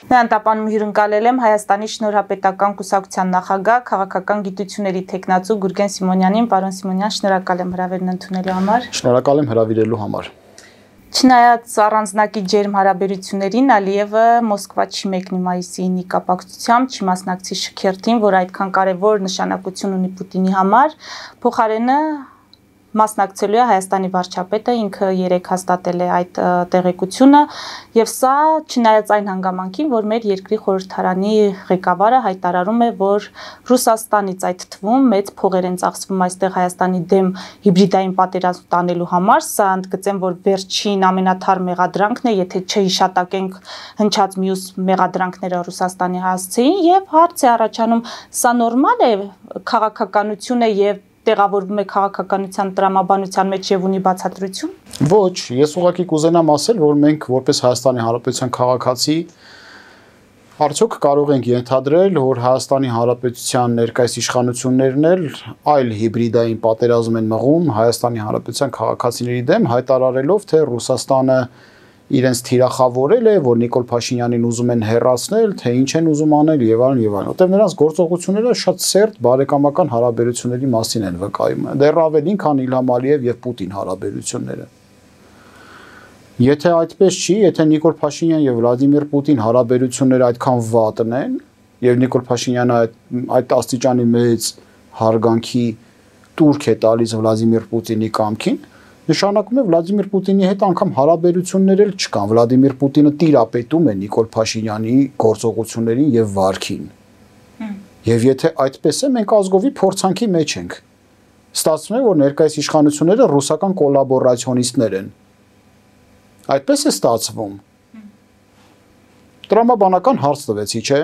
Նրան տապանում հյուրընկալել եմ Հայաստանի Շնորհապետական կուսակցության նախագահ, քաղաքական գիտությունների թեկնածու Գուրգեն Սիմոնյանին։ Պարոն Սիմոնյան, շնորհակալ եմ հրավերն ընդունելու համար։ Շնորհակալ եմ հրավիրելու համար։ Չնայած առանձնակի ջերմ հարաբերություններին, Ալիևը Մոսկվա չի մեկնի մայիսի 9-ի կապակցությամբ, չի մասնակցի շքերթին, որ այդքան կարևոր նշանակություն ունի Պուտինի համար, փոխարենը մասնակցելու է Հայաստանի վարչապետը, ինքը երեկ հաստատել է այդ տեղեկությունը, եւ սա չնայած այն հանգամանքին, որ մեր երկրի խորհրդարանի ղեկավարը հայտարարում է, որ Ռուսաստանից այդ թվում մեծ փողեր են ծախսվում այստեղ Հայաստանի դեմ հիբրիդային պատերազմ տանելու համար, սա ընդգծեմ, որ վերջին ամենաթար մեղադրանքն է, եթե չհիշատակենք հնչած մյուս մեղադրանքները Ռուսաստանի հասցեին, եւ հարց է առաջանում, սա նորմալ է քաղաքականությունը եւ տեղավորվում է քաղաքականության տրամաբանության մեջ եւ ունի բացատրություն։ Ոչ, ես ուղղակի կուզենամ ասել, որ մենք որպես Հայաստանի Հանրապետության քաղաքացի արդյոք կարող ենք ենթադրել, որ Հայաստանի Հանրապետության ներկայիս իշխանություններն էլ այլ հիբրիդային պատերազմ են մղում Հայաստանի Հանրապետության քաղաքացիների դեմ, հայտարարելով, թե Ռուսաստանը իրենց թիրախավորել է, որ Նիկոլ Փաշինյանին ուզում են հեռացնել, թե ինչ են ուզում անել եւ այլն եւ այլն։ Որտեղ նրանց գործողությունները շատ սերտ բարեկամական հարաբերությունների մասին են վկայում։ Դեռ ավելին, քան Իլհամ Ալիև եւ Պուտին հարաբերությունները։ Եթե այդպես չի, եթե Նիկոլ Փաշինյան եւ Վլադիմիր Պուտին հարաբերությունները այդքան վատն են եւ Նիկոլ Փաշինյանը այդ աստիճանի մեծ հարգանքի տուրք է տալիս Վլադիմիր Պուտինի կամքին, նշանակում է Վլադիմիր Պուտինի հետ անգամ հարաբերություններ էլ չկան։ Վլադիմիր Պուտինը տիրապետում է Նիկոլ Փաշինյանի գործողություններին եւ վարքին։ Եվ եթե այդպես է, մենք ազգովի փորձանքի մեջ ենք։ Ստացվում է, որ ներկայիս իշխանությունները ռուսական կոլաբորացիոնիստներ են։ Այդպես է ստացվում։ Տրամաբանական հարց տվեցի, չէ՞։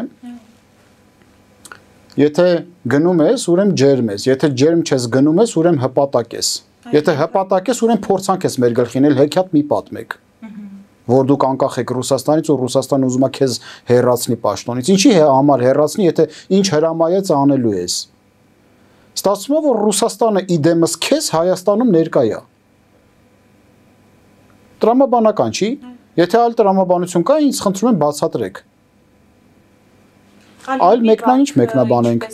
Եթե գնում ես, ուրեմն ջերմ ես, եթե ջերմ չես գնում ես, ուրեմն հպատակ ես։ Եթե հպատակ ես, ուրեմն փորձանք ես մեր գլխին էլ հեքիաթ մի պատմեք, որ դուք անկախ եք Ռուսաստանից, ու Ռուսաստանը ուզում է քեզ հեռացնի պաշտոնից։ Ինչի համար հեռացնի, եթե ինչ հրամայեց անելու ես։ Ստացվում է, որ Ռուսաստանը իդեմս քեզ Հայաստանում ներկա է։ Տրամաբանական չի։ Եթե այլ տրամաբանություն կա, ինձ խնդրում եմ բացատրեք։ Այլ մեկնա ինչ մեկնաբանենք։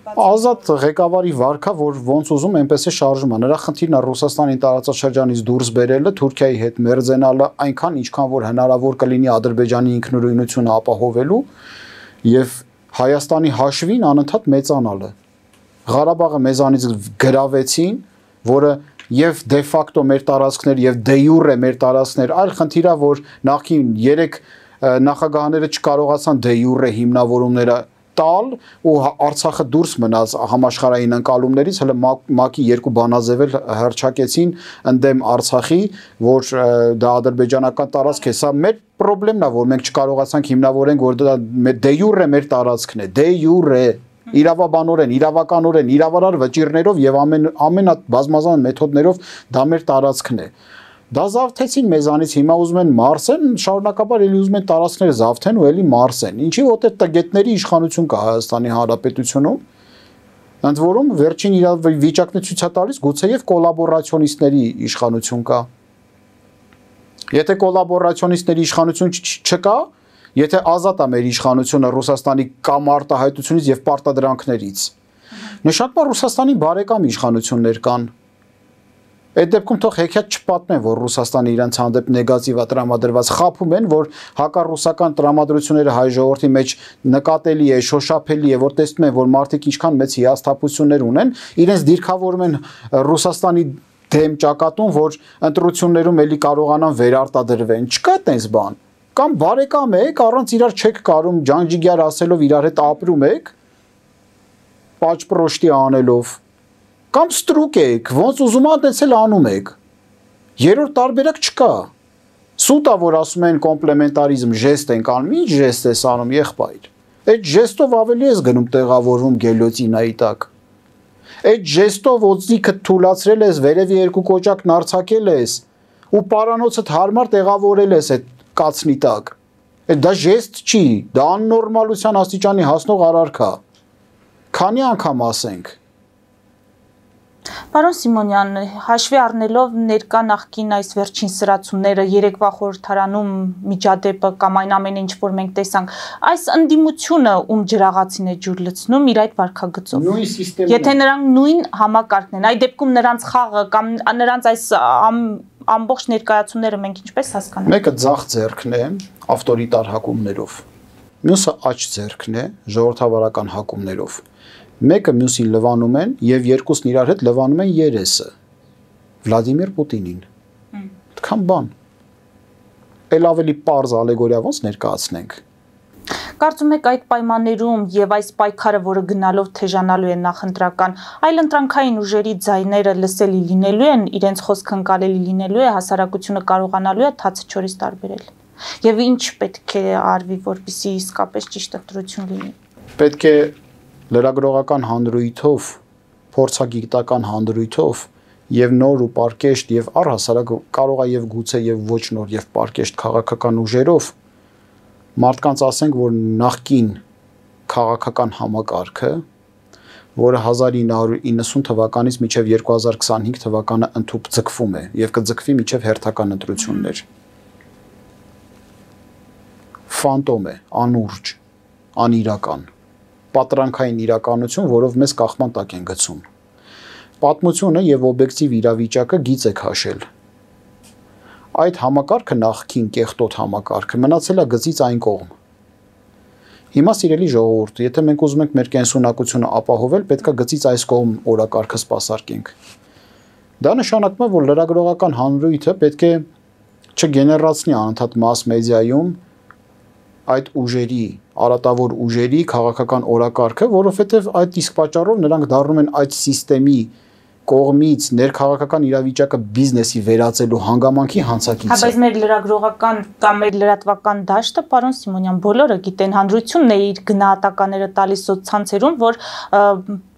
Ազատ ղեկավարի վարքա, որ ոնց ուզում այնպես է շարժում է։ Նրա խնդիրն է Ռուսաստանի տարածաշրջանից դուրս բերելը, Թուրքիայի հետ մերձենալը, այնքան ինչքան որ հնարավոր կլինի Ադրբեջանի ինքնուրույնությունը ապահովելու եւ Հայաստանի հաշվին անընդհատ մեծանալը։ Ղարաբաղը մեզանից գրավեցին, որը եւ դե ֆակտո մեր տարածքներ եւ դե յուրե մեր տարածքներ, այլ խնդիր է, որ նախքին 3 նախագահները չկարողացան դե յուրե հիմնավորումները տալ ու Արցախը դուրս մնաց համաշխարհային ընկալումներից, հələ ՄԱԿ-ի 2 բանաձևել հրճակեցին ընդդեմ Արցախի, որ դա ադրբեջանական տարածք է։ Սա մեր խնդիրն է, որ մենք չկարողացանք հիմնավորենք, որ դա դե յուրե մեր տարածքն է, դե յուրե իրավաբանորեն, իրավականորեն, իրավարար վճիռներով եւ ամենաբազմազան մեթոդներով դա մեր տարածքն է։ Դա զավթեցին մեզանից, հիմա ուզում են մարսեն, շարունակաբար էլի ուզում են տարածքները զավթեն ու էլի մարսեն։ Ինչի որտեղ տգետների իշխանություն կա Հայաստանի Հանրապետությունում, ընդ որում վերջին վիճակն ցույց է տալիս գուցեև կոլաբորացիոնիստների իշխանություն կա։ Եթե կոլաբորացիոնիստների իշխանություն չկա, եթե ազատ է մեր իշխանությունը Ռուսաստանի կամ արտահայտությունից եւ պարտադրանքներից, նշանակում է Ռուսաստանի բարեկամ իշխանություններ կան։ Այդ դեպքում թող հեքիաթ չպատմեն, որ Ռուսաստանը իրենց հանդեպ նեգատիվ է տրամադրված, խաբում են, որ հակառուսական տրամադրությունները հայ ժողովրդի մեջ նկատելի է, շոշափելի է, որ տեսնում են, որ մարդիկ ինչքան մեծ հիասթափություններ ունեն, իրենց դիրքավորում են Ռուսաստանի դեմ ճակատում, որ ընտրություններում էլի կարողանան վերարտադրվեն։ Չկա այդպես բան։ Կամ բարեկամ եք, առանց իրար չեք կարում, ջանջիգյար ասելով իրար հետ ապրում եք, պաճպրոշտի անելով, կամ ստրուկ եք, ոնց ուզում ատեցել անում եք։ Երրորդ տարբերակ չկա։ Սուտ է, որ ասում են կոմպլեմենտարիզմ, ժեստ ենք անում, ինչ ժեստ ես անում, եղբայր։ Այդ ժեստով ավելի ես գնում տեղավորվում գելյոտինայի տակ։ Այդ ժեստով օձիքը թուլացրել ես, վերևի 2 կոճակն արձակել ես ու պարանոցդ հարմար տեղավորել ես այդ կացնի տակ։ Դա ժեստ չի, դա աննորմալության աստիճանի հասնող արարք է։ Քանի անգամ ասենք։ Պարոն Սիմոնյան, հաշվի առնելով ներկա նախկին այս վերջին սրացումները, երեկվա խորհրդարանում միջադեպը կամ այն ամենը, ինչ որ մենք տեսանք, այս ընդդիմությունը ում ջրաղացին է ջուր լցնում իր այդ վարքագծով։ Եթե նրանք նույն համակարգն են, այդ դեպքում նրանց խաղը կամ նրանց այս ամբողջ ներկայացումները մենք ինչպես հասկանանք։ Մեկը ձախ ձեռքն է ավտորիտար հակումներով, մյուսը աջ ձեռքն է ժողովրդավարական հակումներով։ Մեկը մյուսին լվանում են եւ երկուսն իրար հետ լվանում են երեսը Վլադիմիր Պուտինին։ Այդքան բան։ Էլ ավելի պարզ ալեգորիա ոնց ներկայացնենք։ Կարծում եք այդ պայմաններում եւ այս պայքարը, որը գնալով թեժանալու է նախընտրական, այլ ընտրանքային ուժերի ձայները լսելի լինելու են, իրենց խոսքը ընկալելի լինելու է, հասարակությունը կարողանալու է թացը չորից տարբերել։ Եվ ինչ պետք է արվի, որպեսզի իսկապես ճիշտ ընտրություն լինի։ Պետք է լրագրողական հանրույթով, փորձագիտական հանրույթով եւ նոր ու պարկեշտ եւ առհասարակ կարող է եւ գուցե եւ ոչ նոր եւ պարկեշտ քաղաքական ուժերով մարդկանց ասենք, որ նախկին քաղաքական համակարգը, որը 1990 թվականից մինչև 2025 թվականը ընդհուպ ձգվում է եւ կձգվի մինչև հերթական ընտրություններ։ Ֆանտոմ է, անուրջ, անիրական, պատրանքային իրականություն, որով մեզ կախման տակ են գցում։ Պատմությունը եւ օբյեկտիվ իրավիճակը գիծ է քաշել։ Այդ համակարգը նախքին կեղտոտ համակարգը մնացել է գծից այն կողմ։ Հիմա սիրելի ժողովուրդ, եթե մենք ուզում ենք մեր կենսունակությունը ապահովել, պետք է գծից այս կողմ օրակարգը սպասարկենք։ Դա նշանակում է, որ լրագրողական հանրույթը պետք է չգեներացնի անընդհատ մաս մեդիայում այդ ուժերի, արատավոր ուժերի քաղաքական օրակարգը, որովհետև այդ իսկ պատճառով նրանք դառնում են այդ համակարգի կողմից ներքաղաքական իրավիճակը բիզնեսի վերածելու հանգամանքի հանցակիցը։ Բայց մեր լրագրողական կամ մեր լրատվական դաշտը, պարոն Սիմոնյան, բոլորը գիտեն, հանրությունն է իր գնահատականները տալիս սոցցանցերում, որ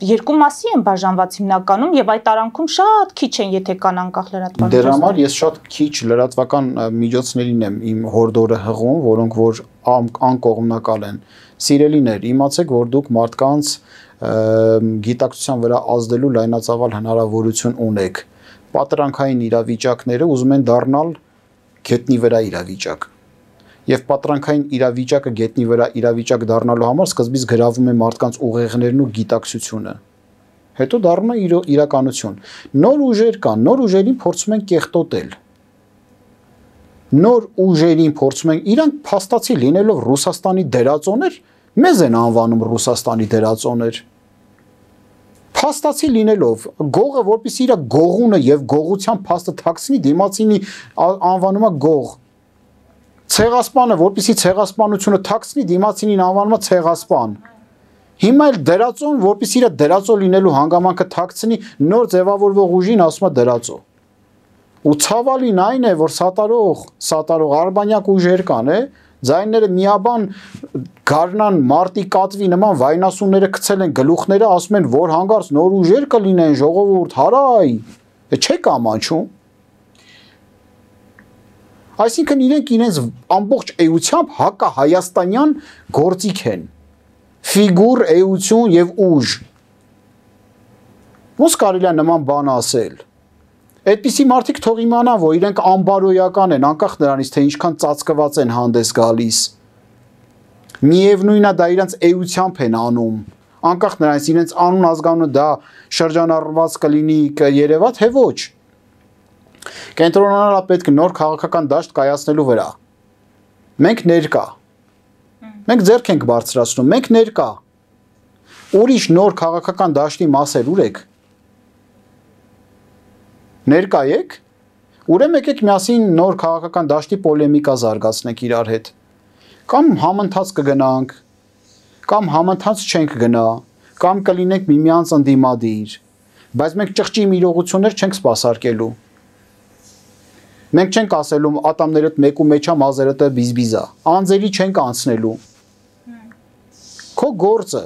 երկու մասի են բաժանված հիմնականում եւ այդ արանքում շատ քիչ են, եթե կան անկախ լրատվական։ Դրա համար ես շատ քիչ լրատվական միջոցներին եմ իմ հորդորը հղում, որոնք որ անկողմնակալ են։ Սիրելիներ, իմացեք, որ դուք մարդկանց գիտակցության վրա ազդելու լայնածավալ հնարավորություն ունեք։ Պատրանքային իրավիճակները ուզում են դառնալ գետնի վրա իրավիճակ։ Եվ պատրանքային իրավիճակը գետնի վրա իրավիճակ դառնալու համար սկզբից գրավում է մարդկանց ուղեղներն ու գիտակցությունը։ Հետո դառնում է իրականություն։ Նոր ուժեր կան, նոր ուժերին փորձում են կեղտոտել։ Նոր ուժերին փորձում են, իրանք փաստացի լինելով Ռուսաստանի դերածոներ, մեզ են անվանում Ռուսաստանի դերածոներ։ Փաստացի լինելով, գողը որպեսզի իր գողունը եւ գողության փաստը թաքցնի, դիմացինի անվանում է գող։ Ցեղասպանը որպեսզի ցեղասպանությունը թաքցնի, դիմացինին անվանում է ցեղասպան։ Հիմա էլ դերածոն, որպեսզի իր դերածո լինելու հանգամանքը թաքցնի, նոր ձևավորվող ուժին ասում է դերածո։ Ու ցավալին այն է, որ սատարող արբանյակ ուժեր կան, ձայները միաբան գարնան մարտի կատվի նման վայնասունները գցել են գլուխները, ասում են, որ հանգարց նոր ուժեր կլինեն, ժողովուրդ, հարայ, չեք ամանչում։ Այսինքն իրենք իրենց ամբողջ էությամբ հակահայաստանյան գործիք են, ֆիգուր, էություն եւ ուժ։ Ոնց կարելի է նման բան ասել։ Այդպիսի մարդիկ թող իմանան, որ իրենք անբարոյական են, անկախ նրանից, թե ինչքան ծածկված են հանդես գալիս։ Միևնույնն է, դա իրենց էությամբ են անում, անկախ նրանից, իրենց անուն ազգանունը դա շրջանառված կլինի կերևա, թե ոչ։ Կենտրոնանալը պետք է նոր քաղաքական դաշտ կայացնելու վրա։ Մենք ներկա։ Մենք ձեռք ենք բարձրացնում, մենք ներկա։ Ուրիշ նոր քաղաքական դաշտի մասեր ուր եք։ Ներկա եք, ուրեմն եկեք միասին նոր քաղաքական դաշտի պոլեմիկա զարգացնենք իրար հետ։ Կամ համընթաց կգնանք, կամ համընթաց չենք գնա, կամ կլինենք միմյանց ընդդիմադիր, բայց մենք ճղճի իրողություններ չենք սպասարկելու։ Մենք չենք ասելու ատամներդ մեկու մեջ է, մազերդ բիզբիզա, անձերի չենք անցնելու։ Քո գործը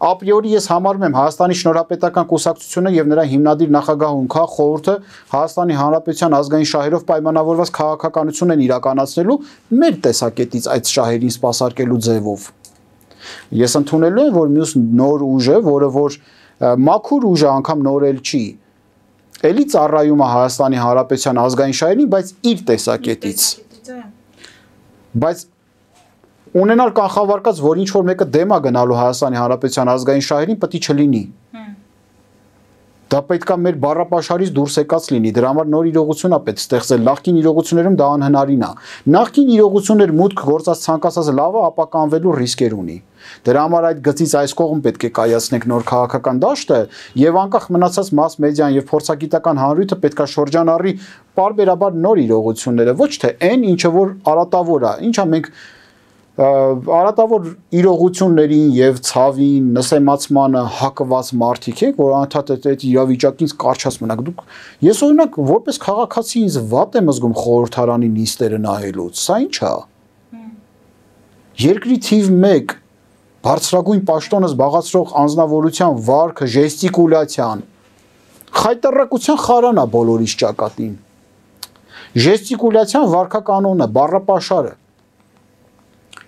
ապրիորի ես համարում եմ Հայաստանի Շնորհապետական կուսակցությունը եւ նրա հիմնադիր նախագահ Ունքա խորհուրդը Հայաստանի Հանրապետության ազգային շահերով պայմանավորված քաղաքականություն են իրականացնելու մեր տեսակետից այդ շահերին սպասարկելու ձևով։ Ես ընդունելու եմ, որ մյուս նոր ուժը, որը որ մաքուր ուժը անգամ նորել չի, Էլի ծառայում է Հայաստանի Հանրապետության ազգային շահերին, բայց իր տեսակետից։ Բայց ունենալ կանխավարկած, որ ինչ որ մեկը դեմ է գնալու Հայաստանի Հանրապետության ազգային շահերին, պետք է չլինի։ Դա պետք է մեր բառապաշարից դուրս եկած լինի, դրա համար նոր իրողություն է պետք ստեղծել, նախկին իրողություններում դա անհնարին է։ Նախկին իրողություններ մուտք գործած ցանկացած լավը ապականվելու ռիսկեր ունի։ Դրա համար այդ գծից այս կողմ պետք է կայացնենք նոր քաղաքական դաշտը եւ անկախ մնացած մաս մեդիան եւ փորձագիտական հանրույթը պետք է շրջանառի պարբերաբար նոր իրողությունները, ոչ թե այն ինչը որ արատավոր է, ինչա մենք արատավոր իրողություններին եւ ցավին, նսեմացմանը հակված մարդիկ եք, որ անդադար այդ իրավիճակից կարճած մնաք։ Դուք ես օրինակ որպես քաղաքացի ինձ վատ եմ զգում խորհրդարանի նիստերը նայելուց։ Սա ի՞նչ է։ Երկրի թիվ 1 բարձրագույն պաշտոնը զբաղեցրող անձնավորության վարքը, ժեստիկուլյացիան, խայտարակության խարանա բոլորիս ճակատին։ Ժեստիկուլյացիան վարքականոնը, բառապաշարը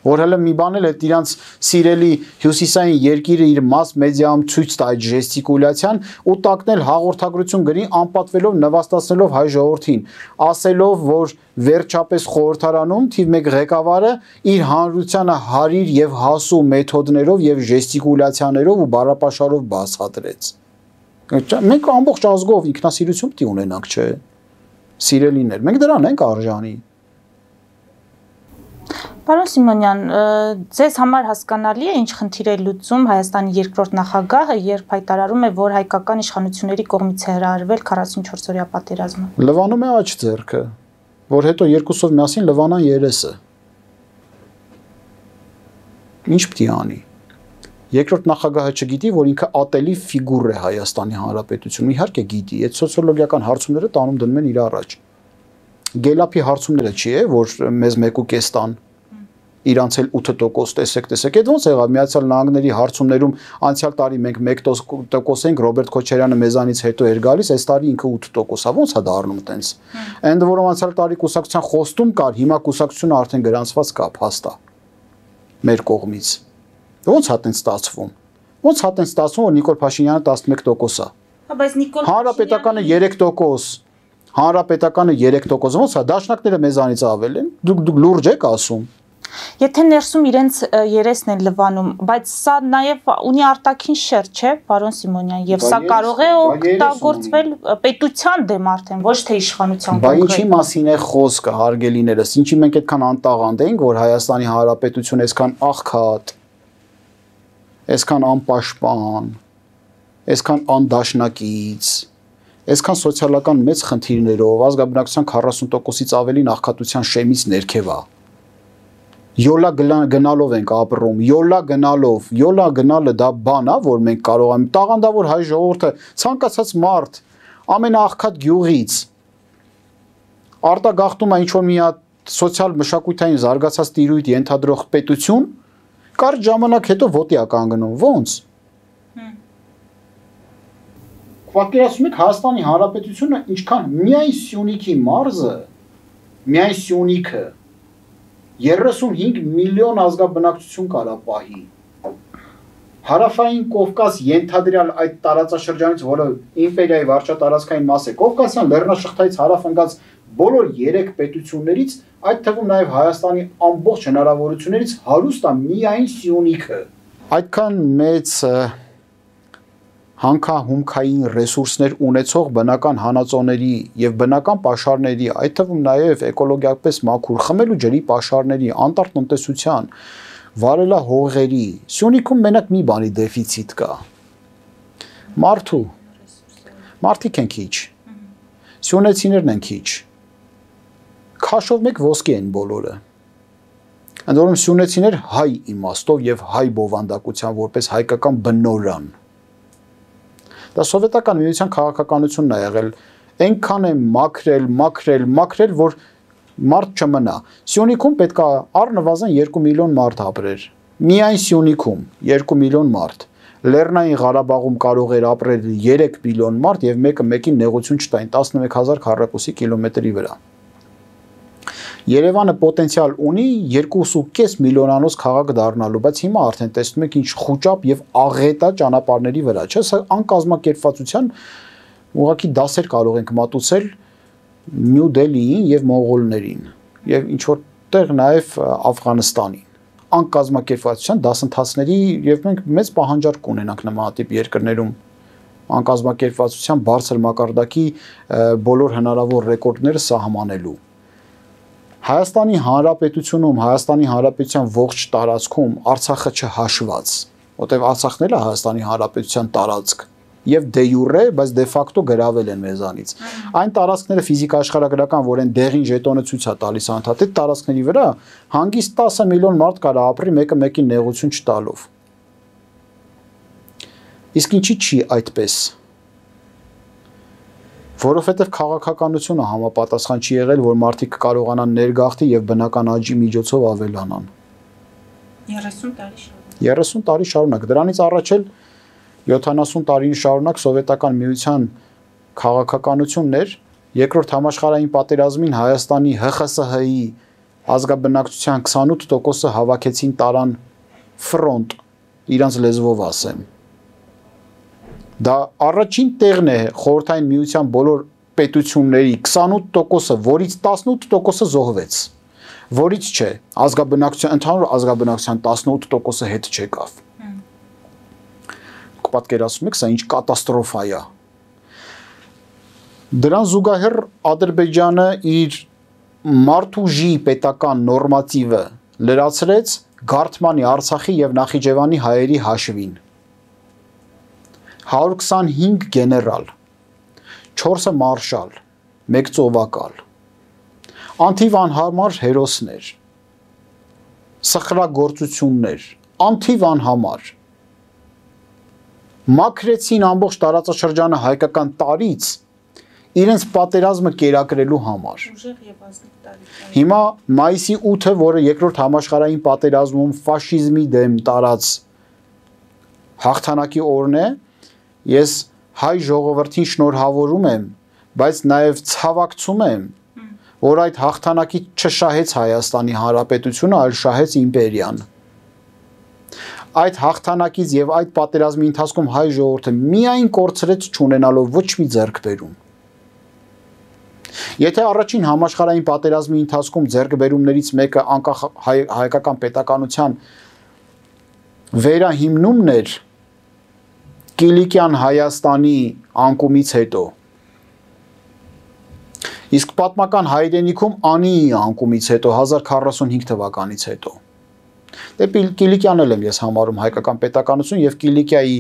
որ հələ մի բան էլ այդ իրանց սիրելի հյուսիսային երկիրը իր մաս մեդիայում ցույց տա այդ ժեստիկուլյացիան ու տակնել հաղորդագրություն գրի անպատվելով նվաստացնելով հայ ժողովրդին, ասելով որ վերջապես խորհրդարանում թիվ 1 ղեկավարը իր հանրությանը հարիր եւ հասու մեթոդներով եւ ժեստիկուլյացիաներով ու բառապաշարով բացատրեց։ Մենք ամբողջ ազգով ինքնասիրություն պիտի ունենանք, չէ՞։ Սիրելիներ, մենք դրան ենք արժանի։ Պարոն Սիմոնյան, ձեզ համար հասկանալի է ինչ խնդիր է լուծում Հայաստանի երկրորդ նախագահը, երբ հայտարարում է, որ հայկական իշխանությունների կողմից է հրահրվել 44-օրյա պատերազմը։ Լվանում է աջ ձեռքը, որ հետո երկուսով միասին լվանան երեսը։ Ինչ պիտի անի։ Երկրորդ նախագահը չգիտի, որ ինքը ատելի ֆիգուր է Հայաստանի Հանրապետությունում։ Իհարկե գիտի, այդ սոցիոլոգիական հարցումները տանում դնում են իր առաջ։ Գելապի հարցումները չի է, որ մեզ 1.5 տան իրանց էլ 8% տեսեք, այդ ոնց եղավ Միացյալ Նահանգների հարցումներում անցյալ տարի մենք 1% ենք, Ռոբերտ Քոչարյանը մեզանից հետո էր գալիս, այս տարի ինքը 8%-ա, ոնց է դառնում տենց։ Ընդ որում անցյալ տարի կուսակցության խոստում կար, հիմա կուսակցությունը արդեն գրանցված կա, փաստ է մեր կողմից։ Ոնց է տենց ստացվում։ Ոնց է տենց ստացվում, որ Նիկոլ Փաշինյանը 11% է։ Բայց Նիկոլ Հանրապետականը 3%, Հանրապետականը 3%, ոնց է դաշնակները մեզանից ավել են։ Դուք լուրջ եք ասում։ Եթե ներսում իրենց երեսն են լվանում, բայց սա նաև ունի արտաքին շերտ, չէ, պարոն Սիմոնյան, եւ սա կարող է օգտագործվել պետության դեմ արդեն, ոչ թե իշխանության կողմից։ Բայց ինչի մասին է խոսքը, հարգելիներս, ինչի մենք այդքան անտաղանդ ենք, որ Հայաստանի Հանրապետությունը այսքան աղքատ, այսքան անպաշտպան, այսքան անդաշնակից, այսքան սոցիալական մեծ խնդիրներով, ազգաբնակչության 40%-ից ավելի աղքատության շեմից ներքև է։ Յոլա գնալով ենք ապրում, յոլա գնալը դա բան է, որ մենք կարող ենք տաղանդավոր հայ ժողովուրդը ցանկացած մարդ ամենաաղքատ գյուղից արտագաղթում է ինչ-որ մի հատ սոցիալ մշակութային զարգացած տիրույթ ենթադրող պետություն, կարճ ժամանակ հետո ոտի է կանգնում, ոնց։ Պատկերացնում եք Հայաստանի Հանրապետությունը ինչքան միայն Սյունիքի մարզը, միայն Սյունիքը 35 միլիոն ազգաբնակչություն կարա պահի։ Հարավային Կովկաս ենթադրյալ այդ տարածաշրջանից, որը իմպերիայի վարչատարածքային մաս է, Կովկասյան լեռնաշղթայից հարավ ընկած բոլոր 3 պետություններից, այդ թվում նաև Հայաստանի ամբողջ հնարավորություններից հարուստ է միայն Սյունիքը։ Այդքան մեծ հանքահումքային ռեսուրսներ ունեցող բնական հանածոների եւ բնական պաշարների, այդ թվում նաեւ էկոլոգիապես մաքուր խմելու ջրի պաշարների, անտառ տնտեսության, վարելահողերի, Սյունիքում մենակ մի բանի դեֆիցիտ կա։ Մարդիկ են քիչ։ Սյունեցիներն են քիչ։ Քաշով մեկ ոսկի են բոլորը։ Ընդ որում սյունեցիներ հայ իմաստով եւ հայ բովանդակության որպես հայկական բնորան։ Դա սովետական միության քաղաքականությունն է եղել, այնքան է մաքրել, որ մարդ չմնա։ Սյունիքում պետք է առնվազն 2 միլիոն մարդ ապրեր։ Միայն Սյունիքում 2 միլիոն մարդ։ Լեռնային Ղարաբաղում կարող էր ապրել 3 միլիոն մարդ եւ մեկը մեկին նեղություն չտային 11000 քառակուսի կիլոմետրի վրա։ Երևանը պոտենցիալ ունի 2.5 միլիոնանոց քաղաք դառնալու, բայց հիմա արդեն տեսնում եք ինչ խուճապ եւ աղետա ճանապարհների վրա, չէ՞, սա անկազմակերպվածության ուղղակի դասեր կարող ենք մատուցել Նյու Դելիին եւ մոնղոլներին եւ ինչ որտեղ նաեւ Աֆղանստանին անկազմակերպվածության դասընթացների եւ մենք մեծ պահանջարկ կունենանք նմանատիպ երկրներում անկազմակերպվածության բարձր մակարդակի բոլոր հնարավոր ռեկորդները սահմանելու Հայաստանի Հանրապետությունում Հայաստանի Հանրապետության ողջ տարածքում Արցախը չհաշված որտեղ Արցախն էլ է Հայաստանի Հանրապետության տարածք եւ դե յուրե, բայց դե ֆակտո գրավել են մեզանից։ Այն տարածքները ֆիզիկա աշխարհագրական, որ են դեղին ժետոնը ցույց է տալիս անդադար, այդ տարածքների վրա հանգիստ 10 միլիոն մարդ կարա ապրի մեկը մեկին նեղություն չտալով։ Իսկ ինչի չի այդպես։ Որովհետեւ քաղաքականությունը համապատասխան չի եղել, որ մարդիկ կարողանան ներգաղթի եւ բնական աճի միջոցով ավելանան։ 30 տարի շարունակ։ 30 տարի շարունակ։ Դրանից առաջ էլ 70 տարին շարունակ սովետական միության քաղաքականությունն էր, երկրորդ համաշխարհային պատերազմին Հայաստանի ՀԽՍՀ-ի ազգաբնակչության 28%-ը հավաքեցին տարան ֆրոնտ, իրանց լեզվով ասեմ։ Դա առաջին տեղն է խորհրդային միության բոլոր պետությունների 28%-ը, որից 18%-ը զոհվեց, որից չէ, ազգաբնակչության ընդհանուր ազգաբնակչության 18%-ը հետ չեկավ։ Պատկերացնում եք, սա ինչ կատաստրոֆա է։ Դրան զուգահեռ Ադրբեջանը իր մարդուժի պետական նորմատիվը լրացրեց Գարթմանի, Արցախի եւ Նախիջևանի հայերի հաշվին։ 125 գեներալ, 4-ը մարշալ, 1 ծովակալ, անթիվ անհամար հերոսներ, սխրագործություններ, անթիվ անհամար մաքրեցին ամբողջ տարածաշրջանը հայկական տարից իրենց պատերազմը կերակրելու համար։ Հիմա մայիսի 8-ը, որը երկրորդ համաշխարհային պատերազմում ֆաշիզմի դեմ տարած հաղթանակի օրն է, ես հայ ժողովրդին շնորհավորում եմ, բայց նաև ցավակցում եմ, որ այդ հաղթանակի չշահեց Հայաստանի Հանրապետությունը, այլ շահեց իմպերիան։ Այդ հաղթանակից եւ այդ պատերազմի ընթացքում հայ ժողովուրդը միայն կորցրեց չունենալով ոչ մի ձեռքբերում։ Եթե առաջին համաշխարհային պատերազմի ընթացքում ձեռքբերումներից մեկը անկախ հայկական պետականության վերահիմնումն էր Կիլիկյան Հայաստանի անկումից հետո, իսկ պատմական հայրենիքում Անիի անկումից հետո 1045 թվականից հետո Դե Կիլիկյանն էլ եմ ես համարում հայկական պետականություն եւ Կիլիկիայի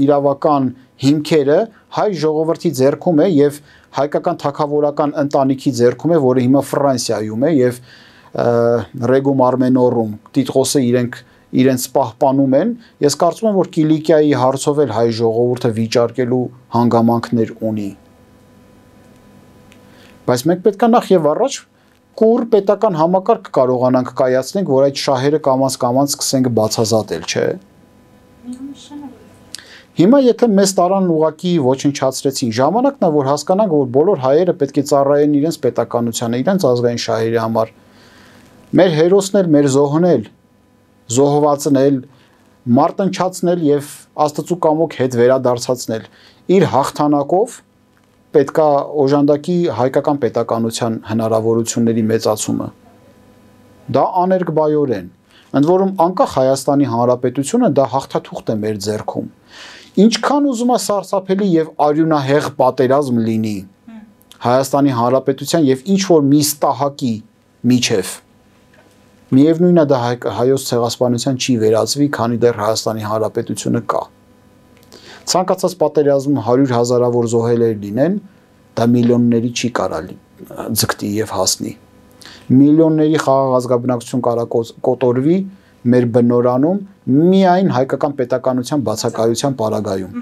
իրավական հիմքերը հայ ժողովրդի ձեռքում է եւ հայկական թագավորական ընտանիքի ձեռքում է, որը հիմա Ֆրանսիայում է եւ Ռեգում Արմենորում Տիտղոսը իրենց պահպանում են։ Ես կարծում եմ, որ Կիլիկիայի հարցով էլ հայ ժողովուրդը վիճարկելու հանգամանքներ ունի։ Բայց մենք պետք է նախ եւ առաջ կուր պետական համակարգ կարողանանք կայացնենք, որ այդ շահերը կամաց սկսենք բացազատել, չէ։ Հիմա եթե մեզ տարան ուղակի ոչնչացրեցին, ժամանակն է, որ հասկանանք, որ բոլոր հայերը պետք է ծառայեն իրենց պետականությանը, իրենց ազգային շահերի համար։ Մեր հերոսներ, մեր զոհնել, զոհվածնել, մարտնչացնել եւ Աստծու կամոք հետ վերադարձածնել իր հաղթանակով պետք է օժանդակի հայկական պետականության հնարավորությունների մեծացումը։ Դա աներկբայորեն։ Ընդ որում անկախ Հայաստանի Հանրապետությունը դա հաղթաթուղթ է մեր ձեռքում։ Ինչքան ուզում է սարսափելի եւ արյունահեղ պատերազմ լինի Հայաստանի Հանրապետության եւ ինչ որ մի ստահակի միջև։ Միևնույնն է դա հայոց ցեղասպանության չի վերածվի, քանի դեռ Հայաստանի Հանրապետությունը կա։ Ցանկացած պատերազմում 100,000-ավոր զոհեր լինեն, դա միլիոնների չի կարա ձգտի եւ հասնի։ Միլիոնների խաղաղ ազգաբնակչություն կարա կոտորվի մեր բնորանում միայն հայկական պետականության բացակայության պարագայում։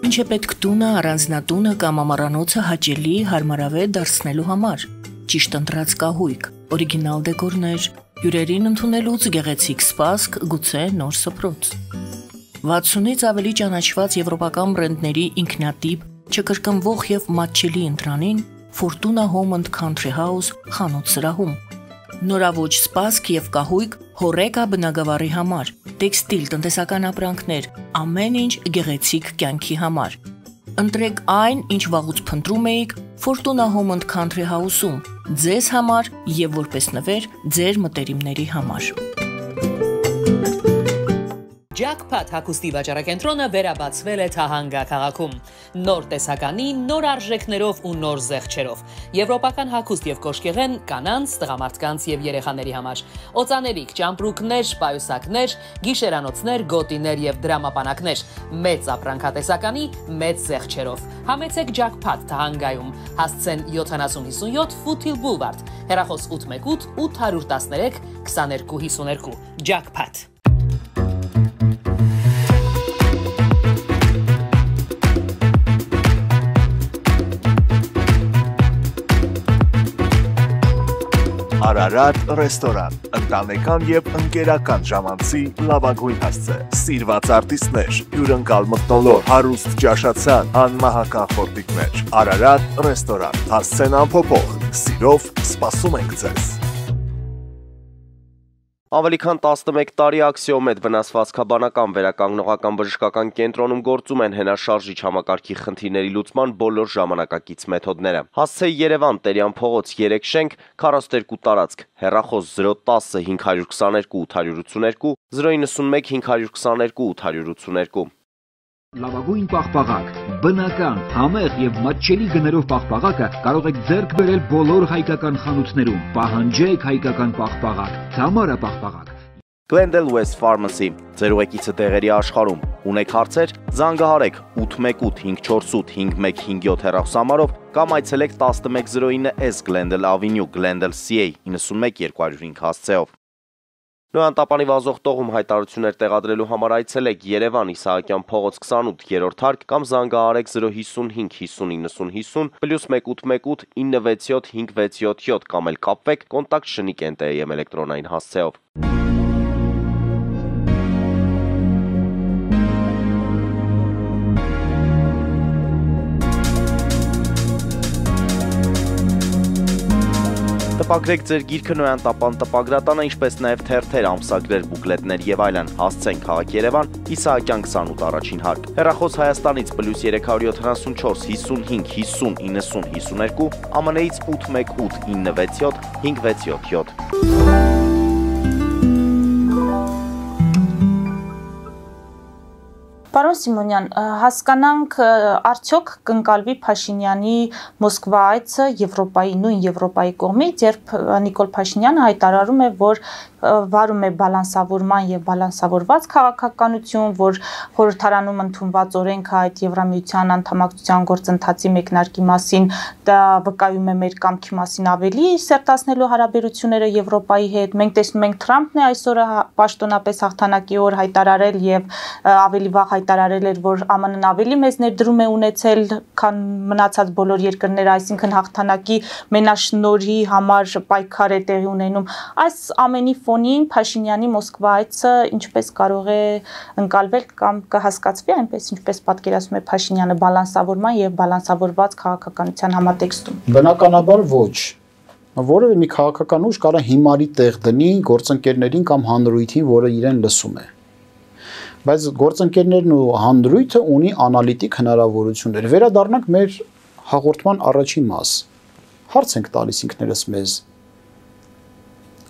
Ինչ է պետք տունը, առանձնատունը կամ ամառանոցը հաճելի, հարմարավետ դարձնելու համար։ Ճիշտ ընտրած կահույք, օրիգինալ դեկորներ, հյուրերին ընդունելուց գեղեցիկ սպասք, գուցե նոր սփռոց։ 60-ից ավելի ճանաչված եվրոպական բրենդների ինքնատիպ, չկրկնվող եւ մատչելի ընտրանին Fortuna Home and Country House խանութ սրահում։ նորաոճ սպասք եւ կահույք հորեկա բնագավառի համար, տեքստիլ, տնտեսական ապրանքներ, ամեն ինչ գեղեցիկ կյանքի համար։ Ընտրեք այն, ինչ վաղուց փնտրում էիք Fortuna Home & Country House-ում, ձեզ համար եւ որպես նվեր ձեր մտերիմների համար։ Jackpot հագուստի վաճառակենտրոնը վերաբացվել է Թահանգա քաղաքում։ Նոր տեսականի, նոր արժեքներով ու նոր զեղչերով։ Եվրոպական հագուստ եւ կոշկեղեն կանանց, տղամարդկանց եւ երեխաների համար։ Օծանելիք, ճամպրուկներ, պայուսակներ, գիշերանոցներ, գոտիներ եւ դրամապանակներ։ Մեծ ապրանքատեսականի, մեծ զեղչերով։ Համեցեք Jackpot Թահանգայում։ Հասցեն 7057 Foothill Boulevard։ Հեռախոս 818 813 2252։ Jackpot։ Արարատ ռեստորան, ընտանեկան եւ ընկերական ժամանցի լավագույն հասցե, սիրված արտիստներ, հյուրընկալ մթնոլորտ, հարուստ ճաշացան, անմահական խորտիկներ, Արարատ ռեստորան, հասցեն անփոփոխ, սիրով սպասում ենք ձեզ։ Ավելի քան 11 տարի Աքսիոմեդ վնասվածքաբանական վերականգնողական բժշկական կենտրոնում գործում են հենաշարժիչ համակարգի խնդիրների լուծման բոլոր ժամանակակից մեթոդները։ Հասցե Երևան, Տերյան փողոց 3 շենք, 42 տարածք, հեռախոս 010 522 882, 091 522 882։ Լավագույն պաղպաղակ, բնական, համեղ եւ մատչելի գներով պաղպաղակը կարող եք ձեռք բերել բոլոր հայկական խանութներում։ Պահանջեք հայկական պաղպաղակ, Թամարա պաղպաղակ։ Glendale West Pharmacy, ձեր ուղեկիցը տեղերի աշխարհում։ Ունեք հարցեր, զանգահարեք 818 548 5157 հեռախոսահամարով կամ այցելեք 1109S Glendale Avenue, Glendale CA 91 205 հասցեով։ Նոյան տապանի վազող տողում հայտարարություններ տեղադրելու համար այցելեք Երևան Իսահակյան փողոց 28 3-րդ հարկ կամ զանգահարեք 055 50 90 50 +1 818 967 567 կամ էլ կապվեք կոնտակտ Շնիկ NTM էլեկտրոնային հասցեով։ Տպագրեք ձեր գիրքը Նոյան տապան տպագրատանը, ինչպես նաև թերթեր, ամսագրեր, բուկլետներ եւ այլն։ Հասցեն քաղաք Երևան, Իսահակյան 28 առաջին հարկ։ Հեռախոս Հայաստանից +374 55 50 90 52, ԱՄՆ-ից 818 967 567։ Պարոն Սիմոնյան, հասկանանք արդյոք կընկալվի Փաշինյանի Մոսկվա այցը Եվրոպայի նույն Եվրոպայի կողմից, երբ Նիկոլ Փաշինյանը հայտարարում է, որ վարում է բալանսավորման եւ բալանսավորված քաղաքականություն, որ խորհրդարանում ընդունված օրենքը այդ Եվրամիության անդամակցության գործընթացի մեկնարկի մասին դա վկայում է մեր կամքի մասին ավելի սերտացնելու հարաբերությունները Եվրոպայի հետ։ Մենք տեսնում ենք Թրամփն է այսօրը պաշտոնապես հաղթանակի օր հայտարարել եւ ավելի վաղ հայտարարել էր, որ ԱՄՆ-ն ավելի մեծ ներդրում է ունեցել, քան մնացած բոլոր երկրները, այսինքն հաղթանակի մենաշնորհի համար պայքար է տեղի ունենում։ Այս ամենի ֆոնին Փաշինյանի Մոսկվա այցը ինչպես կարող է ընկալվել կամ կհասկացվի այնպես, ինչպես պատկերացնում է Փաշինյանը բալանսավորման եւ բալանսավորված քաղաքականության համատեքստում։ Բնականաբար ոչ։ Որևէ մի քաղաքական ուժ կարող է հիմարի տեղ դնի գործընկերներին կամ հանրույթին, որը իրեն լսում է։ Բայց գործընկերներն ու հանրույթը ունի անալիտիկ հնարավորություններ։ Վերադառնանք մեր հաղորդման առաջին մաս։ Հարց ենք տալիս ինքներս մեզ։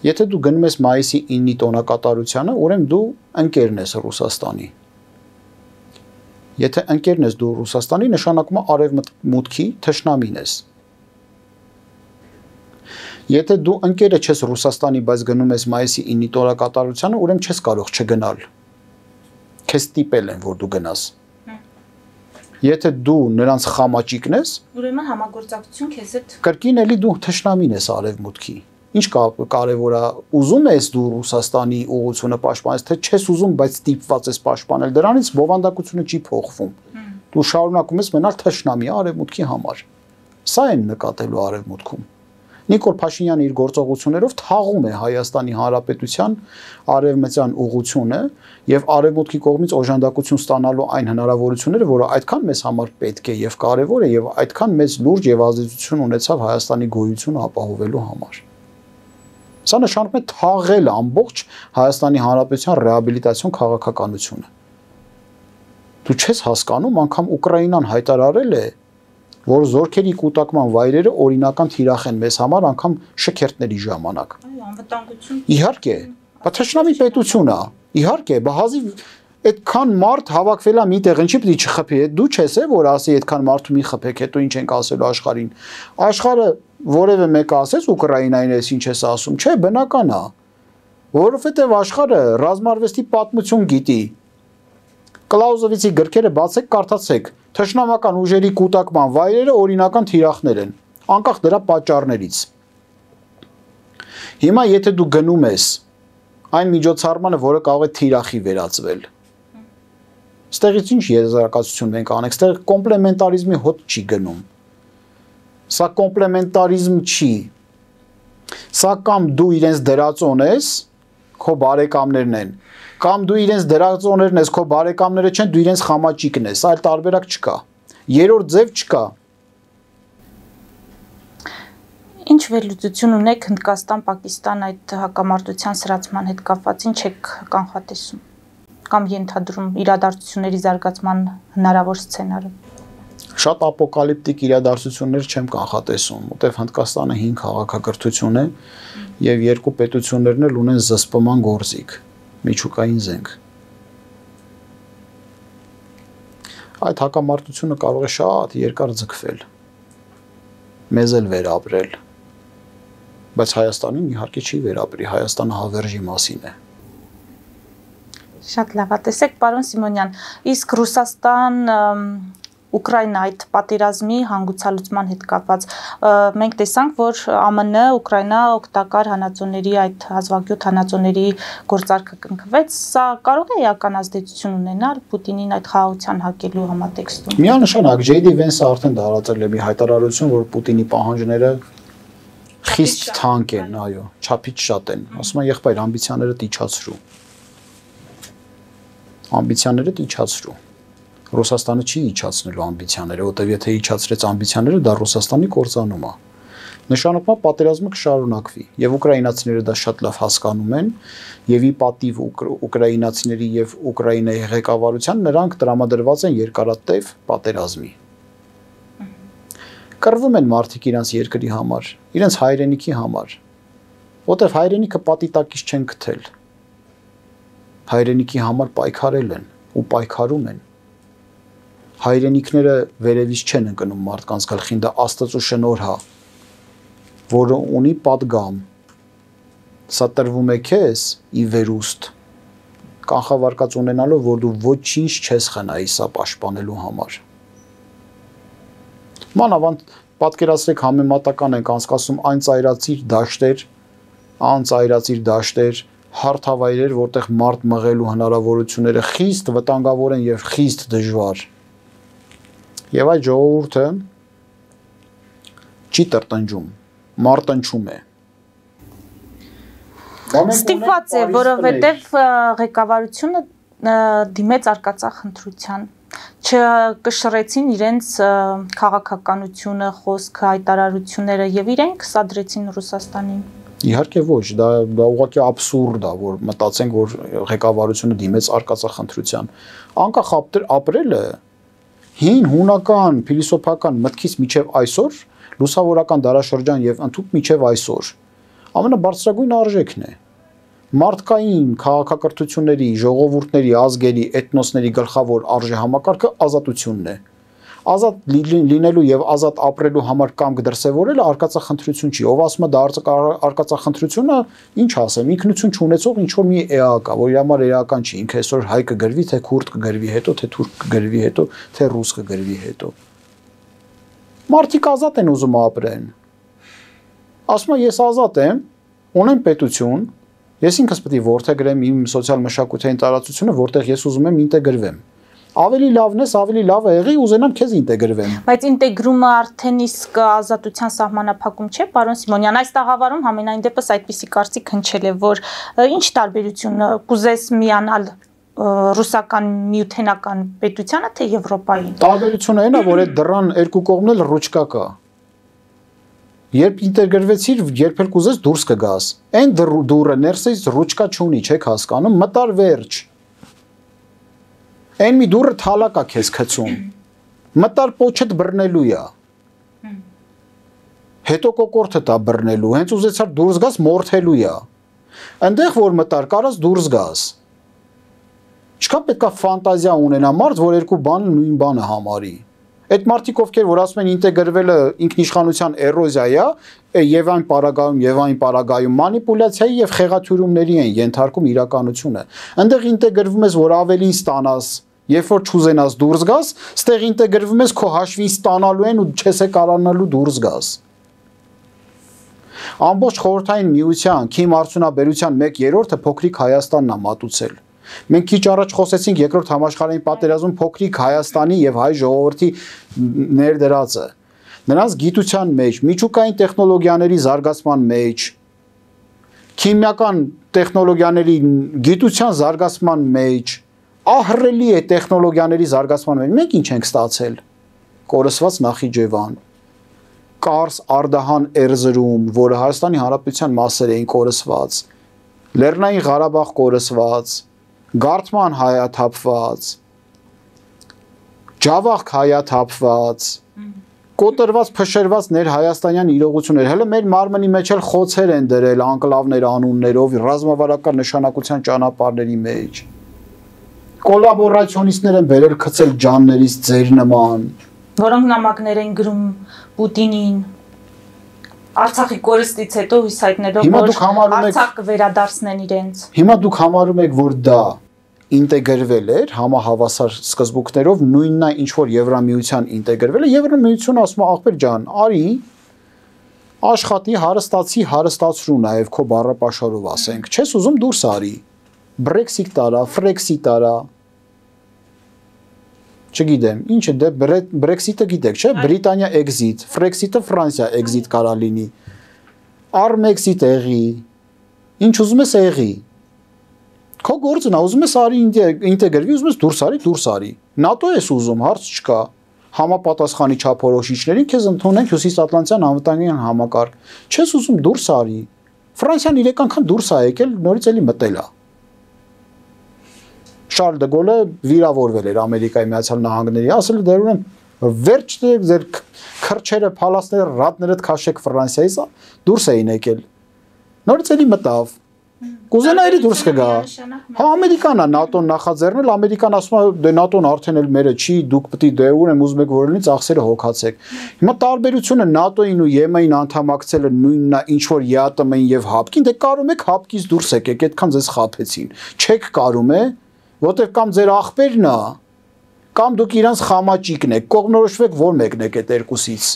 Եթե դու գնում ես մայիսի 9-ի տոնակատարությանը, ուրեմն դու ընկերն ես Ռուսաստանի։ Եթե ընկերն ես դու Ռուսաստանի, նշանակում է արևմուտքի թշնամին ես։ Եթե դու ընկերը չես Ռուսաստանի, բայց գնում ես մայիսի 9-ի տոնակատարությանը, ուրեմն չես կարող չգնալ։ Քեզ տիպել են, որ դու գնաս։ Եթե դու նրանց խամաճիկն ես, ուրեմն համագործակցություն քեզ հետ կրկին էլի դու թշնամին ես արևմուտքի։ Ինչ կարևոր է, ուզում ես դու Ռուսաստանի ուղղությունը պաշտպանես, թե չես ուզում, բայց ստիպված ես պաշտպանել, դրանից բովանդակությունը չի փոխվում։ Դու շարունակում ես մնալ թշնամի արևմուտքի համար։ Սա են նկատելու արևմուտքում։ Նիկոլ Փաշինյանը իր գործողություններով թաղում է Հայաստանի Հանրապետության արևմտյան ուղղությունը եւ արևմուտքի կողմից օժանդակություն ստանալու այն հնարավորությունները, որը այդքան մեզ համար պետք է եւ կարեւոր է եւ այդքան մեծ լուրջ եւ ազդեցություն ունեցավ Հայաստանի գոյությունը ապահովելու համար։ Սա նշանակում է թաղել ամբողջ Հայաստանի Հանրապետության ռեաբիլիտացիոն քաղաքականությունը։ Դու չես հասկանում, անգամ Ուկրաինան հայտարարել է, որ զորքերի կուտակման վայրերը օրինական թիրախ են մեզ համար, անգամ շքերթների ժամանակ։ Այո, անվտանգություն։ Իհարկե, բայց թշնամի պետություն է։ Իհարկե, բահազի այդքան մարդ հավաքվել է միտեղ, ինչի պիտի չխփի։ Դու չես է, որ ասի այդքան մարդու մի խփեք, հետո ինչ ենք ասելու աշխարհին։ Աշխարհը որևէ մեկը ասես Ուկրաինային էս ինչ ես ասում, չէ, բնական է։ Որովհետև աշխարհը ռազմարվեստի պատմություն գիտի։ Կլաուզովիցի գրքերը բացեք, կարդացեք։ Թշնամական ուժերի կուտակման վայրերը օրինական թիրախներ են, անկախ դրա պատճառներից։ Հիմա եթե դու գնում ես այն միջոցառմանը, որը կարող է թիրախի վերածվել, ստեղից ինչ եզրակացություն մենք անենք, ստեղ կոմպլեմենտարիզմի հոտ չի գնում։ Սա կոմպլեմենտարիզմ չի։ Սա կամ դու իրենց դրածոն ես, քո բարեկամներն են, կամ դու իրենց դրածոներն ես, քո բարեկամները չեն, դու իրենց խամաճիկն ես, այլ տարբերակ չկա։ Երրորդ ձև չկա։ Ինչ վերլուծություն ունեք Հնդկաստան-Պակիստան այդ հակամարտության սրացման հետ կապված, ինչ եք կանխատեսում կամ ենթադրում իրադարձությունների զարգացման հնարավոր սցենարը։ Շատ ապոկալիպտիկ իրադարձություններ չեմ կանխատեսում, որտեղ Հնդկաստանը 5 քաղաքակրթություն է եւ երկու պետություններն էլ ունեն զսպման գործիք, միջուկային զենք։ Այդ հակամարտությունը կարող է շատ երկար ձգվել, մեզ էլ վերապրել, բայց Հայաստանին իհարկե չի վերապրի, Հայաստանը հավերժի մասին է։ Շատ լավ, տեսեք, պարոն Սիմոնյան, իսկ Ռուսաստան Ուկրաինա այդ պատերազմի հանգուցալուծման հետ կապված մենք տեսանք, որ ԱՄՆ Ուկրաինա օգտակար հանածոների այդ հազվագյուտ հանածոների գործարքը կնքվեց, սա կարող է էական ազդեցություն ունենալ Պուտինին այդ խաղաղության հակելու համատեքստում։ Միանշանակ J.D. Vance-ը արդեն դարածել է մի հայտարարություն, որ Պուտինի պահանջները խիստ թանկ են, այո, չափից շատ են։ Ասում են եղբայր ամբիցիաներդ իջացրու։ Ամբիցիաներդ իջացրու։ Ռուսաստանը չի իջացնելու ամբիցիաները, որտեղ եթե իջացրեց ամբիցիաները, դա Ռուսաստանի կործանում է։ Նշանակում է պատերազմը կշարունակվի, եւ ուկրաինացիները դա շատ լավ հասկանում են, եւ ի պատիվ ուկրաինացիների եւ Ուկրաինայի ղեկավարության նրանք տրամադրված են երկարատև պատերազմի։ Կռվում են մարդիկ իրենց երկրի համար, իրենց հայրենիքի համար, որտեղ հայրենիքը պատի տակից չեն գտել։ Հայրենիքի համար պայքարել են ու պայքարում են։ Հայրենիքները վերևից չեն ընկնում մարդկանց գլխին, դա Աստծո շնորհ է, որը ունի պատգամ։ Սա տրվում է քեզ ի վերուստ, կանխավարկած ունենալով, որ դու ոչինչ չես խնայի սա պաշտպանելու համար։ Մանավանդ պատկերացրեք համեմատական ենք անցկացում այն ծայրածիր դաշտեր, հարթավայրեր, որտեղ մարդ մղելու հնարավորությունները խիստ վտանգավոր են եւ խիստ դժվար։ Եվ այդ ժողովուրդը չի տրտնջում, մարտնչում է։ Ստիպված է, որովհետև ղեկավարությունը դիմեց արկածախնդրության, չկշռեցին իրենց քաղաքականությունը, խոսքը, հայտարարությունները եւ իրենք սադրեցին Ռուսաստանին։ Իհարկե ոչ, դա ուղղակի աբսուրդ է, որ մտածենք, որ ղեկավարությունը դիմեց արկածախնդրության։ Անկախ ապրելը հին հունական փիլիսոփական մտքից միջև այսօր, լուսավորական դարաշրջան եւ ընդհանուր միջև այսօր ամենաբարձրագույն արժեքն է։ Մարդկային քաղաքակրթությունների, ժողովուրդների, ազգերի, էթնոսների գլխավոր արժեհամակարգը ազատությունն է։ Ազատ լինելու եւ ազատ ապրելու համար կամք դրսեւորելը արկածախնդրություն չի։ Ով ասում է դա արկածախնդրությունը, ինչ ասեմ, ինքնություն չունեցող ինչ որ մի էակ է, որ իր համար էական չի։ Ինքը այսօր հայ կգրվի, թե քուրդ կգրվի հետո, թե թուրք կգրվի հետո, թե ռուս կգրվի հետո։ Մարդիկ ազատ են ուզում ապրեն։ Ասում է ես ազատ եմ, ունեմ պետություն, ես ինքս պետք է որդեգրեմ իմ սոցիալ մշակութային տարածությունը, որտեղ ես ուզում եմ ինտեգրվեմ։ Ավելի լավն ես, ավելի լավը եղի, ուզենամ քեզ ինտեգրվեմ։ Բայց ինտեգրումը արդեն իսկ ազատության սահմանափակում չէ, պարոն Սիմոնյան, այս տաղավարում համենայն դեպս այդպիսի կարծիք հնչել է, որ ինչ տարբերություն կուզես միանալ ռուսական միութենական պետությանը, թե Եվրոպային։ Տարբերությունը այն է, որ այդ դռան երկու կողմն էլ ռուչկա կա։ Երբ ինտեգրվեցիր, երբ էլ կուզես դուրս կգաս։ Այն դուրը ներսից ռուչկա չունի, չեք հասկանում, մտար վերջ։ Այն մի դուրը թալակա քեզ գցում։ Մտար պոչդ բռնելու է։ Հետո կոկորտը տա բռնելու, հենց ուզեցար դուրս գաս մորթելու է։ Այնտեղ որ մտար, կարաս դուրս գաս։ Ինչքան պետքա ֆանտազիա ունենա մարդ, որ երկու բան նույն բանը համարի։ Այդ մարդիկ ովքեր որ ասում են ինտեգրվելը ինքնիշխանության էրոզիա է, եւ այն պարագայում մանիպուլյացիայի եւ խեղաթյուրումների են ենթարկում իրականությունը։ Այնտեղ ինտեգրվում ես, որ ավելին ստանաս, երբ որ չուզենաս դուրս գաս, ստեղ ինտեգրվում ես, քո հաշվին ստանալու են ու չես կարողանալու դուրս գաս։ Ամբողջ խորհրդային միության քիմ արդյունաբերության 1/3-ը փոքրիկ Հայաստանն է մատուցել։ Մենք քիչ առաջ խոսեցինք երկրորդ համաշխարհային պատերազմում փոքրիկ Հայաստանի եւ հայ ժողովրդի ներդրածը։ Նրանց գիտության մեջ, միջուկային տեխնոլոգիաների զարգացման մեջ, քիմիական տեխնոլոգիաների գիտության զարգացման մեջ, ահռելի է տեխնոլոգիաների զարգացման մեջ։ Մենք ինչ ենք ստացել։ Կորսված Նախիջևան, Կարս Արդահան Էրզրում, որը Հայաստանի Հանրապետության մասեր էին կորսված, Լեռնային Ղարաբաղ կորսված, Գարթման հայաթափված, Ջավախք հայաթափված, կոտրված փշրված ներհայաստանյան իրողություններ, հələ մեր մարմնի մեջ էլ խոցեր են դրել անկլավներ անուններով ռազմավարական նշանակության ճանապարհների մեջ։ Կոլաբորացիոնիստներ են բերել գցել ջաններից ձեր նման, որոնք նամակներ են գրում Պուտինին Արցախի կորստից հետո հույս հայտնելով, որ Արցախ կվերադարձնեն իրենց։ Հիմա դուք համարում եք, որ դա ինտեգրվել էր համահավասար սկզբունքներով, նույնն է ինչ որ Եվրամիության ինտեգրվել է, Եվրամիությունը ասում է աղբեր ջան, արի աշխատի հարստացի հարստացրու նաև քո բառապաշարով ասենք, չես ուզում դուրս արի։ Brexit տարա, Frexit տարա։ Չգիտեմ, ինչը դե Brexit-ը գիտեք, չէ՞, Բրիտանիա exit, Frexit-ը Ֆրանսիա exit կարա լինի։ Armexit եղի։ Ինչ ուզում ես եղի։ Քո գործն է, ուզում ես արի ինտեգրվի, ուզում ես դուրս արի։ NATO ես ուզում, հարց չկա։ Համապատասխանի չափորոշիչներին քեզ ընդունենք Հյուսիսատլանտյան անվտանգության համակարգ։ Չես ուզում դուրս արի։ Ֆրանսիան 3 անգամ դուրս է եկել, նորից էլի մտել է։ Շարլ դե Գոլը վիրավորվել էր Ամերիկայի Միացյալ Նահանգների, ասել է դեր ունեմ վերջ ձեր քրչերը, փալասները, ռատներդ քաշեք Ֆրանսիայից, դուրս էին եկել։ Նորից էլի մտավ։ Կուզենա էլի դուրս կգա։ Հա Ամերիկան է ՆԱՏՕ-ն նախաձեռնել, Ամերիկան ասում է դե ՆԱՏՕ-ն արդեն էլ մերը չի, դուք պետք է դե ուրեմն ուզում եք որ լինի ծախսերը հոգացեք։ Հիմա տարբերությունը ՆԱՏՕ-ին ու ԵՄ-ին անդամակցելը նույնն է, ինչ որ ԵԱՏՄ-ին եւ ՀԱՊԿ-ին, դե կարում եք ՀԱՊԿ-ից դուրս եկեք, այդքան ձեզ խաբեցին։ Չեք կարում է, որտեղ կամ ձեր աղբերն է, կամ դուք իրանց խամաճիկն եք, կողմնորոշվեք որ մեկն եք այդ երկուսից։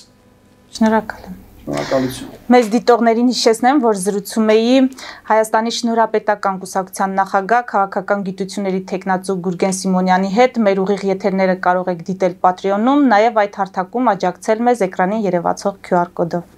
Շնորհակալ եմ։ Շնորհակալություն։ Մեծ դիտողներին հիշեցնեմ, որ զրուցում էի Հայաստանի Շնորհապետական կուսակցության նախագահ, քաղաքական գիտությունների թեկնածու Գուրգեն Սիմոնյանի հետ։ Մեր ուղիղ եթերները կարող եք դիտել Patreon-ում, նաև այդ հարթակում աջակցել մեզ էկրանին երևացող QR կոդով։